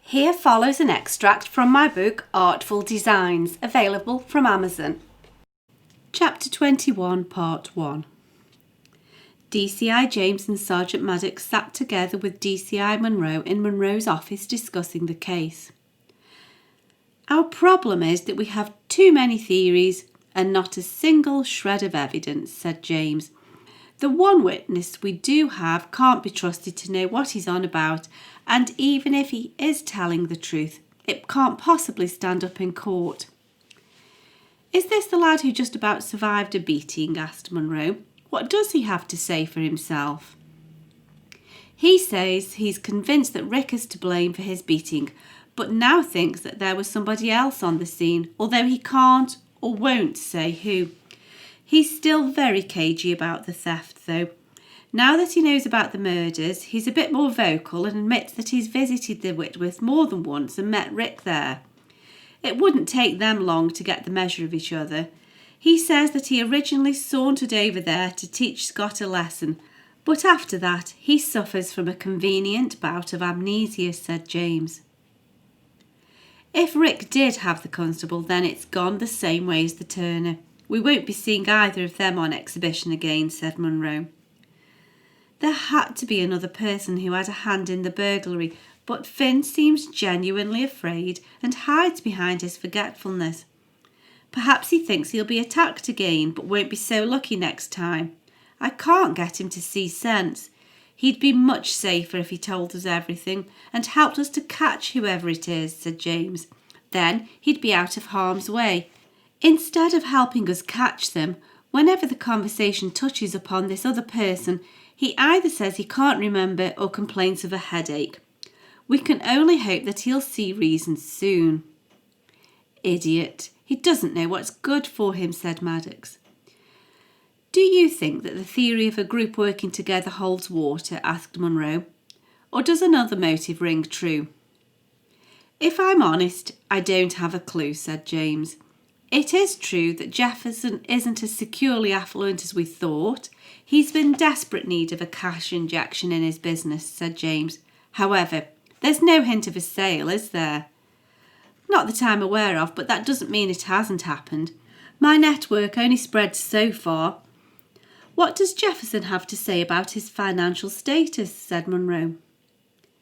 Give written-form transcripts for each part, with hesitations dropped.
Here follows an extract from my book Artful Designs, available from Amazon. Chapter 21, Part 1. DCI James and Sergeant Maddox sat together with DCI Munro in Munro's office discussing the case. Our problem is that we have too many theories and not a single shred of evidence, said James. The one witness we do have can't be trusted to know what he's on about, and even if he is telling the truth, it can't possibly stand up in court. Is this the lad who just about survived a beating? Asked Munro. What does he have to say for himself? He says he's convinced that Rick is to blame for his beating, but now thinks that there was somebody else on the scene, although he can't or won't say who. He's still very cagey about the theft, though. Now that he knows about the murders, he's a bit more vocal and admits that he's visited the Whitworth more than once and met Rick there. It wouldn't take them long to get the measure of each other. He says that he originally sauntered over there to teach Scott a lesson, but after that he suffers from a convenient bout of amnesia, said James. If Rick did have the Constable, then it's gone the same way as the Turner. We won't be seeing either of them on exhibition again, said Munro. There had to be another person who had a hand in the burglary, but Finn seems genuinely afraid and hides behind his forgetfulness. Perhaps he thinks he'll be attacked again, but won't be so lucky next time. I can't get him to see sense. He'd be much safer if he told us everything and helped us to catch whoever it is, said James. Then he'd be out of harm's way. Instead of helping us catch them, whenever the conversation touches upon this other person, he either says he can't remember or complains of a headache. We can only hope that he'll see reason soon. Idiot. He doesn't know what's good for him, said Maddox. Do you think that the theory of a group working together holds water? Asked Munro. Or does another motive ring true? If I'm honest, I don't have a clue, said James. It is true that Jefferson isn't as securely affluent as we thought. He's in desperate need of a cash injection in his business, said James. However, there's no hint of a sale, is there? Not that I'm aware of, but that doesn't mean it hasn't happened. My network only spreads so far. What does Jefferson have to say about his financial status? Said Munro.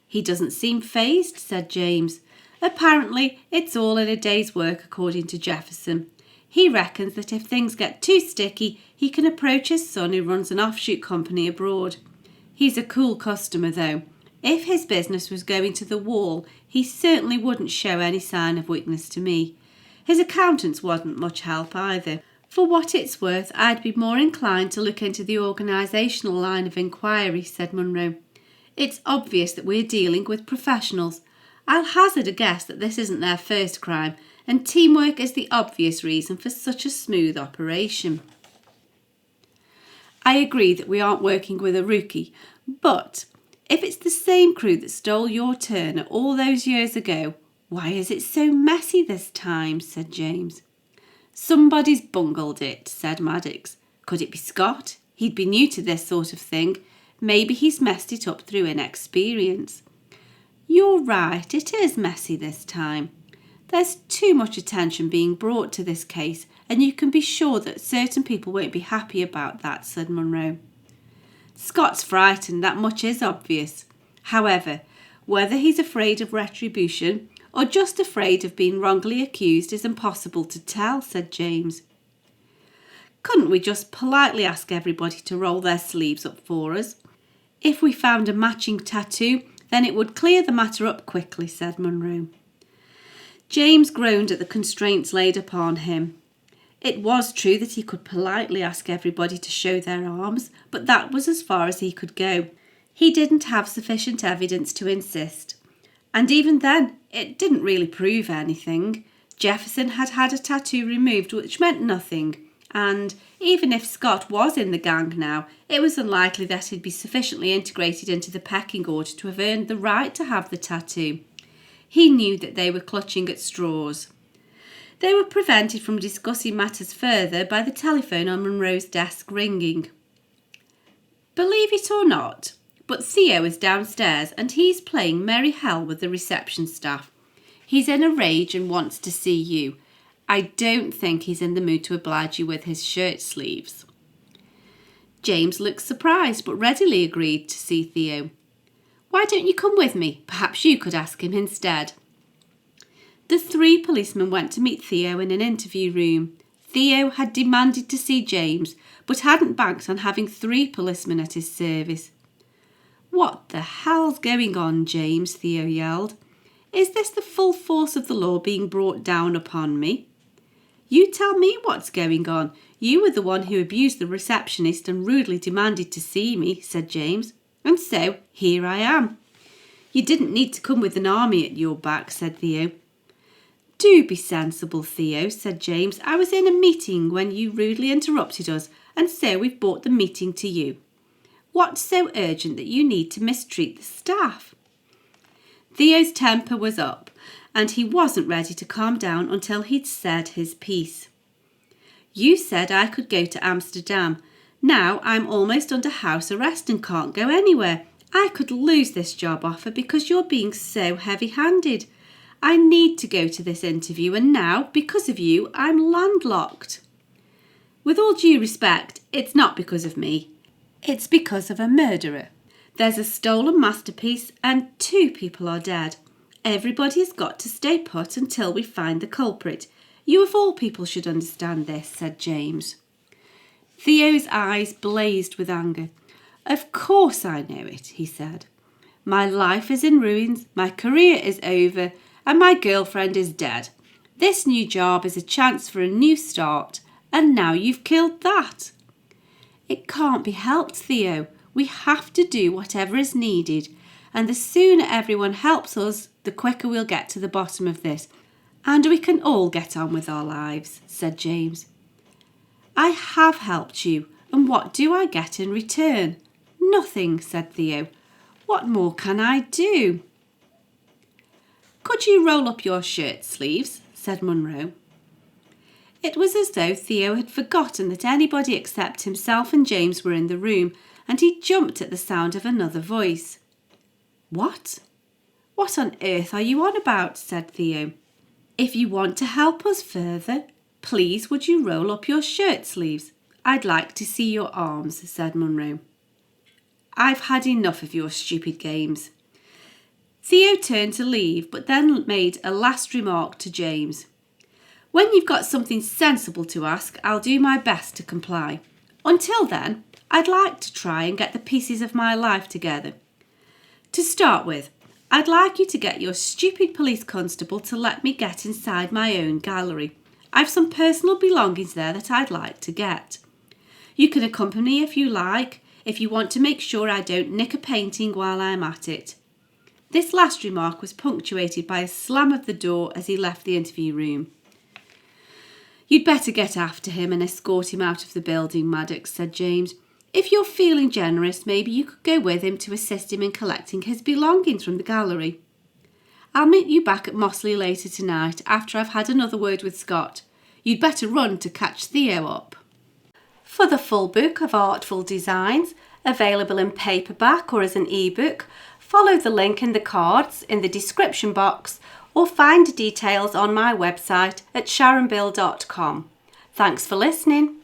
He doesn't seem fazed, said James. Apparently, it's all in a day's work, according to Jefferson. He reckons that if things get too sticky, he can approach his son who runs an offshoot company abroad. He's a cool customer, though. If his business was going to the wall, he certainly wouldn't show any sign of weakness to me. His accountants wasn't much help either. For what it's worth, I'd be more inclined to look into the organisational line of inquiry, said Munro. It's obvious that we're dealing with professionals. I'll hazard a guess that this isn't their first crime, and teamwork is the obvious reason for such a smooth operation. I agree that we aren't working with a rookie, but if it's the same crew that stole your Turner all those years ago, why is it so messy this time? Said James. Somebody's bungled it, said Maddox. Could it be Scott? He'd be new to this sort of thing. Maybe he's messed it up through inexperience. You're right, it is messy this time. There's too much attention being brought to this case, and you can be sure that certain people won't be happy about that, said Munro. Scott's frightened, that much is obvious. However, whether he's afraid of retribution or just afraid of being wrongly accused is impossible to tell, said James. Couldn't we just politely ask everybody to roll their sleeves up for us? If we found a matching tattoo, then it would clear the matter up quickly, said Munro. James groaned at the constraints laid upon him. It was true that he could politely ask everybody to show their arms, but that was as far as he could go. He didn't have sufficient evidence to insist. And even then, it didn't really prove anything. Jefferson had had a tattoo removed, which meant nothing. And even if Scott was in the gang now, it was unlikely that he'd be sufficiently integrated into the pecking order to have earned the right to have the tattoo. He knew that they were clutching at straws. They were prevented from discussing matters further by the telephone on Munro's desk ringing. Believe it or not, but Theo is downstairs and he's playing merry hell with the reception staff. He's in a rage and wants to see you. I don't think he's in the mood to oblige you with his shirt sleeves." James looked surprised but readily agreed to see Theo. "Why don't you come with me? Perhaps you could ask him instead." The 3 policemen went to meet Theo in an interview room. Theo had demanded to see James, but hadn't banked on having 3 policemen at his service. "What the hell's going on, James?" Theo yelled. "Is this the full force of the law being brought down upon me?" "You tell me what's going on. You were the one who abused the receptionist and rudely demanded to see me," said James. "And so, here I am." "You didn't need to come with an army at your back," said Theo. "Do be sensible, Theo," said James. "I was in a meeting when you rudely interrupted us, and so we've brought the meeting to you. What's so urgent that you need to mistreat the staff?" Theo's temper was up, and he wasn't ready to calm down until he'd said his piece. "You said I could go to Amsterdam. Now I'm almost under house arrest and can't go anywhere. I could lose this job offer because you're being so heavy-handed. I need to go to this interview, and now, because of you, I'm landlocked." "With all due respect, it's not because of me. It's because of a murderer. There's a stolen masterpiece and 2 people are dead. Everybody has got to stay put until we find the culprit. You of all people should understand this," said James. Theo's eyes blazed with anger. "Of course I know it," he said. "My life is in ruins, my career is over, and my girlfriend is dead. This new job is a chance for a new start, and now you've killed that." "It can't be helped, Theo. We have to do whatever is needed, and the sooner everyone helps us, the quicker we'll get to the bottom of this, and we can all get on with our lives," said James. "I have helped you, and what do I get in return?" "Nothing," said Theo. "What more can I do?" "Could you roll up your shirt sleeves?" said Munro. It was as though Theo had forgotten that anybody except himself and James were in the room, and he jumped at the sound of another voice. "What? What on earth are you on about?" said Theo. "If you want to help us further, please would you roll up your shirt sleeves? I'd like to see your arms," said Munro. "I've had enough of your stupid games." Theo turned to leave, but then made a last remark to James. "When you've got something sensible to ask, I'll do my best to comply. Until then, I'd like to try and get the pieces of my life together. To start with, I'd like you to get your stupid police constable to let me get inside my own gallery. I've some personal belongings there that I'd like to get. You can accompany if you like, if you want to make sure I don't nick a painting while I'm at it." This last remark was punctuated by a slam of the door as he left the interview room. "You'd better get after him and escort him out of the building, Maddox," said James. "If you're feeling generous, maybe you could go with him to assist him in collecting his belongings from the gallery. I'll meet you back at Mossleigh later tonight after I've had another word with Scott. You'd better run to catch Theo up." For the full book of Artful Designs, available in paperback or as an ebook, follow the link in the cards in the description box or find details on my website at sharonbill.com. Thanks for listening.